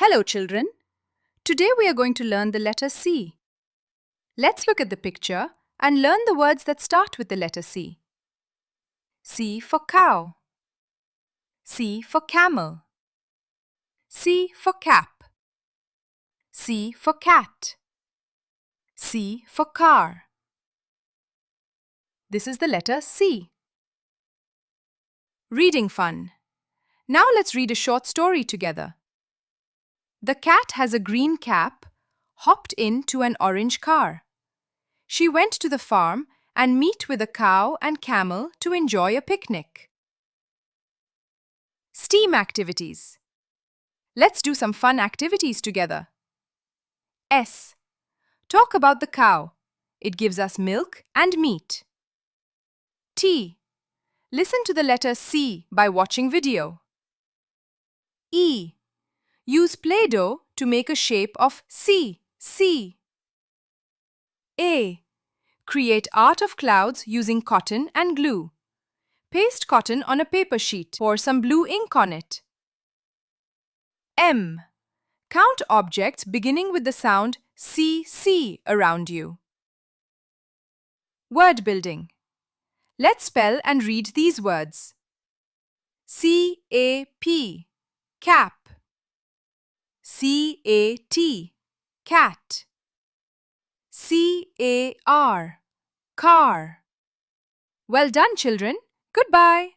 Hello, children. Today we are going to learn the letter C. Let's look at the picture and learn the words that start with the letter C. C for cow. C for camel. C for cap. C for cat. C for car. This is the letter C. Reading fun. Now let's read a short story together. The cat has a green cap, hopped into an orange car. She went to the farm and meet with a cow and camel to enjoy a picnic. STEAM activities. Let's do some fun activities together. S. Talk about the cow. It gives us milk and meat. T. Listen to the letter C by watching video. E. Use Play-Doh to make a shape of C. A. Create art of clouds using cotton and glue. Paste cotton on a paper sheet. Pour some blue ink on it. M. Count objects beginning with the sound C around you. Word building. Let's spell and read these words. C-A-P, cap. C-A-T, cat. C-A-R, car. Well done, children. Goodbye.